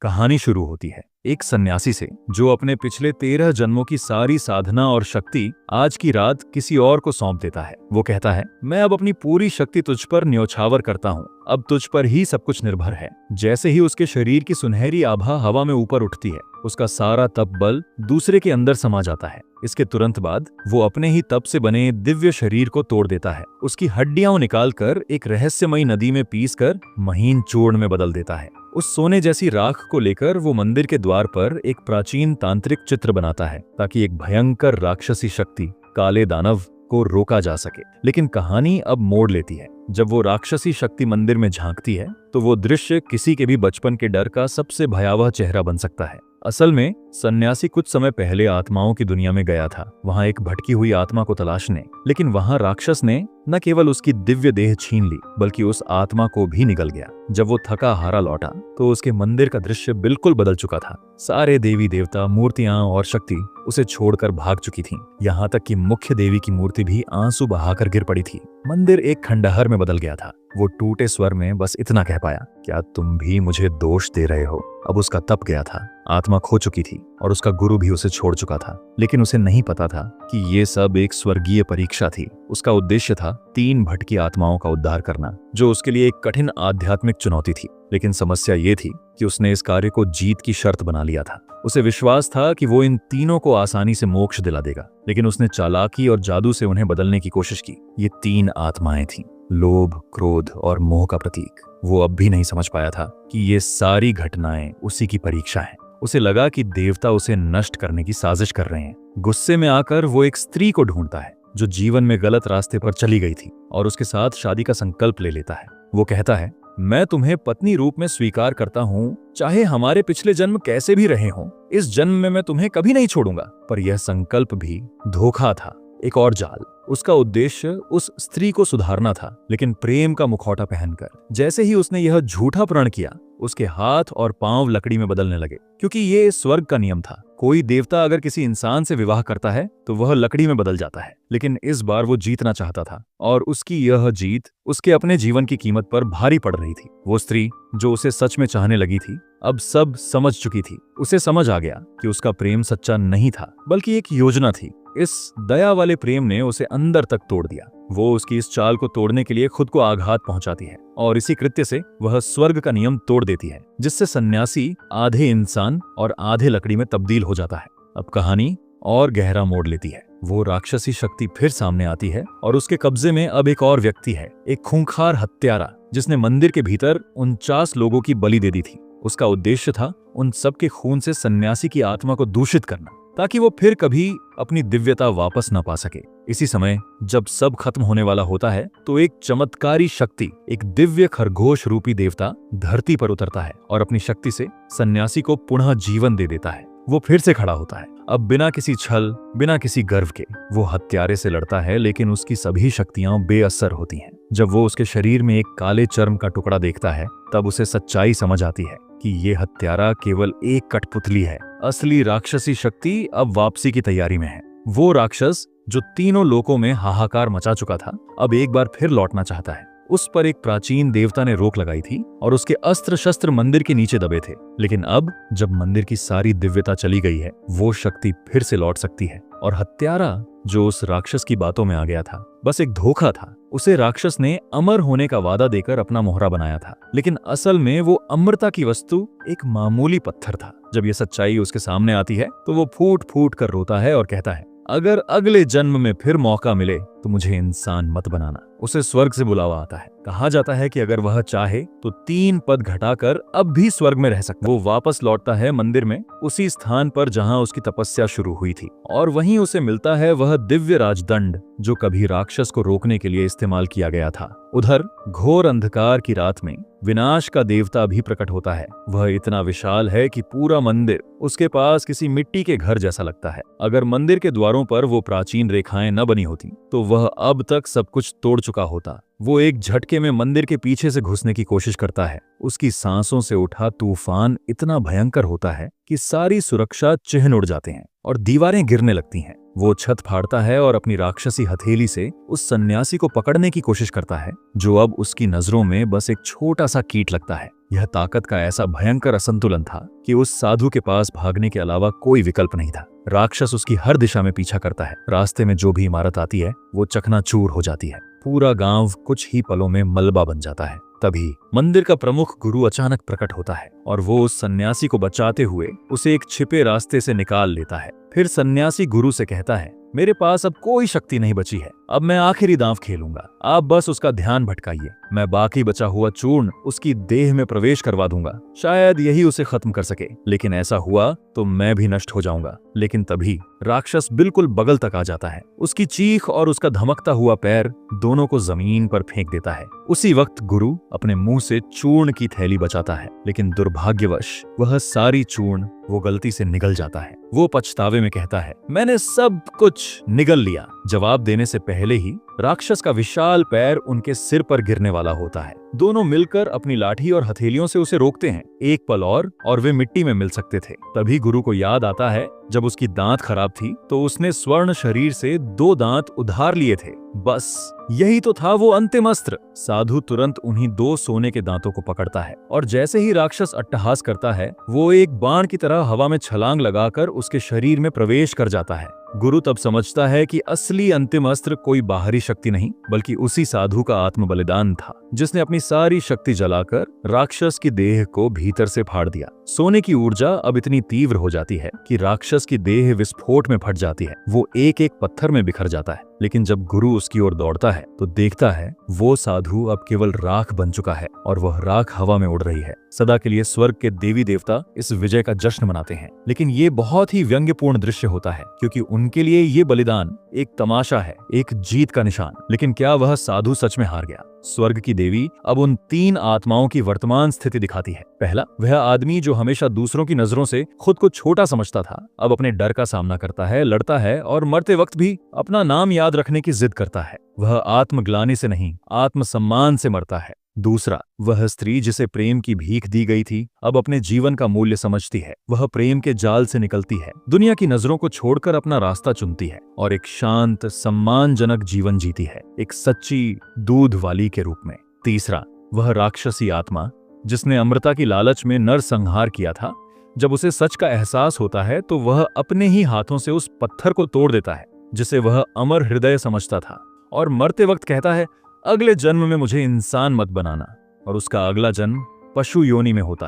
कहानी शुरू होती है एक सन्यासी से जो अपने पिछले 13 जन्मों की सारी साधना और शक्ति आज की रात किसी और को सौंप देता है। वो कहता है, मैं अब अपनी पूरी शक्ति तुझ पर न्योछावर करता हूँ, अब तुझ पर ही सब कुछ निर्भर है। जैसे ही उसके शरीर की सुनहरी आभा हवा में ऊपर उठती है, उसका सारा तप बल दूसरे के अंदर समा जाता है। इसके तुरंत बाद वो अपने ही तप से बने दिव्य शरीर को तोड़ देता है, उसकी हड्डियां निकालकर एक रहस्यमयी नदी में पीसकर महीन चूर्ण में बदल देता है। उस सोने जैसी राख को लेकर वो मंदिर के द्वार पर एक प्राचीन तांत्रिक चित्र बनाता है ताकि एक भयंकर राक्षसी शक्ति काले दानव को रोका जा सके। लेकिन कहानी अब मोड़ लेती है। जब वो राक्षसी शक्ति मंदिर में झांकती है तो वो दृश्य किसी के भी बचपन के डर का सबसे भयावह चेहरा बन सकता है। असल में सन्यासी कुछ समय पहले आत्माओं की दुनिया में गया था, वहां एक भटकी हुई आत्मा को तलाशने। लेकिन वहां राक्षस ने न केवल उसकी दिव्य देह छीन ली बल्कि उस आत्मा को भी निगल गया। जब वो थका हारा लौटा तो उसके मंदिर का दृश्य बिल्कुल बदल चुका था। सारे देवी देवता, मूर्तियां और शक्ति उसे छोड़कर भाग चुकी थीं। यहाँ तक कि मुख्य देवी की मूर्ति भी आंसू बहाकर गिर पड़ी थी। मंदिर एक खंडहर में बदल गया था। वो टूटे स्वर में बस इतना कह पाया, क्या तुम भी मुझे दोष दे रहे हो? अब उसका तप गया था, आत्मा खो चुकी थी और उसका गुरु भी उसे छोड़ चुका था। लेकिन उसे नहीं पता था कि ये सब एक स्वर्गीय परीक्षा थी। उसका उद्देश्य था 3 भटकी आत्माओं का उद्धार करना, जो उसके लिए एक कठिन आध्यात्मिक चुनौती थी। लेकिन समस्या ये थी कि उसने इस कार्य को जीत की शर्त बना लिया था। उसे विश्वास था कि वो इन तीनों को आसानी से मोक्ष दिला देगा। लेकिन उसने चालाकी और जादू से उन्हें बदलने की कोशिश की। ये 3 आत्माएं थीं, लोभ, क्रोध और मोह का प्रतीक। वो अब भी नहीं समझ पाया था कि ये सारी घटनाएं उसी की परीक्षा हैं। उसे लगा कि देवता उसे नष्ट करने की साजिश कर रहे हैं। गुस्से में आकर वो एक स्त्री को ढूंढता है जो जीवन में गलत रास्ते पर चली गई थी और उसके साथ शादी का संकल्प ले लेता है। वो कहता है, मैं तुम्हें पत्नी रूप में स्वीकार करता हूँ, चाहे हमारे पिछले जन्म कैसे भी रहे हों। इस जन्म में मैं तुम्हें कभी नहीं छोड़ूंगा। पर यह संकल्प भी धोखा था, एक और जाल। उसका उद्देश्य उस स्त्री को सुधारना था, लेकिन प्रेम का मुखौटा पहनकर। जैसे ही उसने यह झूठा प्रण किया, उसके हाथ और पांव लकड़ी में बदलने लगे, क्योंकि ये स्वर्ग का नियम था। कोई देवता अगर किसी इंसान से विवाह करता है तो वह लकड़ी में बदल जाता है। लेकिन इस बार वो जीतना चाहता था और उसकी यह जीत उसके अपने जीवन की कीमत पर भारी पड़ रही थी। वो स्त्री जो उसे सच में चाहने लगी थी, अब सब समझ चुकी थी। उसे समझ आ गया कि उसका प्रेम सच्चा नहीं था बल्कि एक योजना थी। इस दया वाले प्रेम ने उसे अंदर तक तोड़ दिया। वो उसकी इस चाल को तोड़ने के लिए खुद को आघात पहुंचाती है और इसी कृत्य से वह स्वर्ग का नियम तोड़ देती है, जिससे सन्यासी आधे इंसान और आधे लकड़ी में तब्दील हो जाता है। अब कहानी और गहरा मोड़ लेती है। वो राक्षसी शक्ति फिर सामने आती है और उसके कब्जे में अब एक और व्यक्ति है, एक खूंखार हत्यारा जिसने मंदिर के भीतर 49 लोगों की बलि दे दी थी। उसका उद्देश्य था उन सबके खून से सन्यासी की आत्मा को दूषित करना, ताकि वो फिर कभी अपनी दिव्यता वापस न पा सके। इसी समय जब सब खत्म होने वाला होता है तो एक चमत्कारी शक्ति, एक दिव्य खरगोश रूपी देवता धरती पर उतरता है और अपनी शक्ति से सन्यासी को पुनः जीवन दे देता है। वो फिर से खड़ा होता है, अब बिना किसी छल, बिना किसी गर्व के। वो हत्यारे से लड़ता है, लेकिन उसकी सभी शक्तियां बेअसर होती हैं। जब वो उसके शरीर में एक काले चर्म का टुकड़ा देखता है, तब उसे सच्चाई समझ आती है कि ये हत्यारा केवल एक कठपुतली है। असली राक्षसी शक्ति अब वापसी की तैयारी में है। वो राक्षस जो तीनों लोकों में हाहाकार मचा चुका था, अब एक बार फिर लौटना चाहता है। उस पर एक प्राचीन देवता ने रोक लगाई थी और उसके अस्त्र शस्त्र मंदिर के नीचे दबे थे। लेकिन अब जब मंदिर की सारी दिव्यता चली गई है, वो शक्ति फिर से लौट सकती है। और हत्यारा जो उस राक्षस की बातों में आ गया था, बस एक धोखा था। उसे राक्षस ने अमर होने का वादा देकर अपना मोहरा बनाया था, लेकिन असल में वो अमरता की वस्तु एक मामूली पत्थर था। जब ये सच्चाई उसके सामने आती है तो वो फूट फूट कर रोता है और कहता है, अगर अगले जन्म में फिर मौका मिले तो मुझे इंसान मत बनाना। उसे स्वर्ग से बुलावा आता है। कहा जाता है कि अगर वह चाहे तो 3 पद घटाकर अब भी स्वर्ग में रह सकता। वो वापस लौटता है मंदिर में, उसी स्थान पर जहां उसकी तपस्या शुरू हुई थी, और वहीं उसे मिलता है वह दिव्य राजदंड जो कभी राक्षस को रोकने के लिए इस्तेमाल किया गया था। उधर घोर अंधकार की रात में विनाश का देवता भी प्रकट होता है। वह इतना विशाल है कि पूरा मंदिर उसके पास किसी मिट्टी के घर जैसा लगता है। अगर मंदिर के द्वारों पर वो प्राचीन रेखाएं न बनी होती तो वह अब तक सब कुछ तोड़ चुका होता। वो एक झटके में मंदिर के पीछे से घुसने की कोशिश करता है। उसकी सांसों से उठा तूफान इतना भयंकर होता है कि सारी सुरक्षा चिन्ह उड़ जाते हैं और दीवारें गिरने लगती हैं। वो छत फाड़ता है और अपनी राक्षसी हथेली से उस सन्यासी को पकड़ने की कोशिश करता है, जो अब उसकी नजरों में बस एक छोटा सा कीट लगता है। यह ताकत का ऐसा भयंकर असंतुलन था कि उस साधु के पास भागने के अलावा कोई विकल्प नहीं था। राक्षस उसकी हर दिशा में पीछा करता है। रास्ते में जो भी इमारत आती है वो चकनाचूर हो जाती है। पूरा गांव कुछ ही पलों में मलबा बन जाता है। तभी मंदिर का प्रमुख गुरु अचानक प्रकट होता है और वो उस सन्यासी को बचाते हुए उसे एक छिपे रास्ते से निकाल लेता है। फिर सन्यासी गुरु से कहता है, मेरे पास अब कोई शक्ति नहीं बची है, अब मैं आखिरी दांव खेलूंगा। आप बस उसका ध्यान भटकाइए, मैं बाकी बचा हुआ चूर्ण उसकी देह में प्रवेश करवा दूंगा, शायद यही उसे खत्म कर सके। लेकिन ऐसा हुआ तो मैं भी नष्ट हो जाऊंगा। लेकिन तभी राक्षस बिल्कुल बगल तक आ जाता है। उसकी चीख और उसका धमकता हुआ पैर दोनों को जमीन पर फेंक देता है। उसी वक्त गुरु अपने मुंह से चूर्ण की थैली बचाता है, लेकिन दुर्भाग्यवश वह सारी चूर्ण वो गलती से निगल जाता है। वो पछतावे में कहता है, मैंने सब कुछ निगल लिया। जवाब देने से पहले ही राक्षस का विशाल पैर उनके सिर पर गिरने वाला होता है। दोनों मिलकर अपनी लाठी और हथेलियों से उसे रोकते हैं। एक पल और वे मिट्टी में मिल सकते थे। तभी गुरु को याद आता है, जब उसकी दांत खराब थी तो उसने स्वर्ण शरीर से 2 दांत उधार लिए थे। बस यही तो था वो अंतिम अस्त्र। साधु तुरंत उन्हीं 2 सोने के दांतों को पकड़ता है और जैसे ही राक्षस अट्टहास करता है, वो एक बाण की तरह हवा में छलांग लगाकर उसके शरीर में प्रवेश कर जाता है। गुरु तब समझता है कि असली अंतिम अस्त्र कोई बाहरी शक्ति नहीं, बल्कि उसी साधु का आत्म बलिदान था, जिसने अपनी सारी शक्ति जलाकर राक्षस की देह को भीतर से फाड़ दिया। सोने की ऊर्जा अब इतनी तीव्र हो जाती है कि राक्षस की देह विस्फोट में फट जाती है। वो एक एक पत्थर में बिखर जाता है। लेकिन जब गुरु उसकी ओर दौड़ता है तो देखता है वो साधु अब केवल राख बन चुका है और वह राख हवा में उड़ रही है। सदा के लिए स्वर्ग के देवी देवता इस विजय का जश्न मनाते हैं। लेकिन ये बहुत ही व्यंग्यपूर्ण दृश्य होता है, क्योंकि उनके लिए ये बलिदान एक तमाशा है, एक जीत का निशान। लेकिन क्या वह साधु सच में हार गया? स्वर्ग की देवी अब उन 3 आत्माओं की वर्तमान स्थिति दिखाती है। पहला, वह आदमी जो हमेशा दूसरों की नजरों से खुद को छोटा समझता था, अब अपने डर का सामना करता है, लड़ता है और मरते वक्त भी अपना नाम याद रखने की जिद करता है। वह आत्मग्लानि से नहीं, आत्मसम्मान से मरता है। दूसरा, वह स्त्री जिसे प्रेम की भीख दी गई थी, अब अपने जीवन का मूल्य समझती है। वह प्रेम के जाल से निकलती है, दुनिया की नजरों को छोड़कर अपना रास्ता चुनती है और एक शांत, सम्मानजनक जीवन जीती है, एक सच्ची दूध वाली के रूप में। तीसरा, वह राक्षसी आत्मा जिसने अमृता की लालच में नरसंहार किया था, जब उसे सच का एहसास होता है तो वह अपने ही हाथों से उस पत्थर को तोड़ देता है जिसे वह अमर हृदय समझता था, और मरते वक्त कहता है, अगले जन्म में मुझे इंसान मत बनाना। और उसका अगला जन्म पशु योनि में होता है।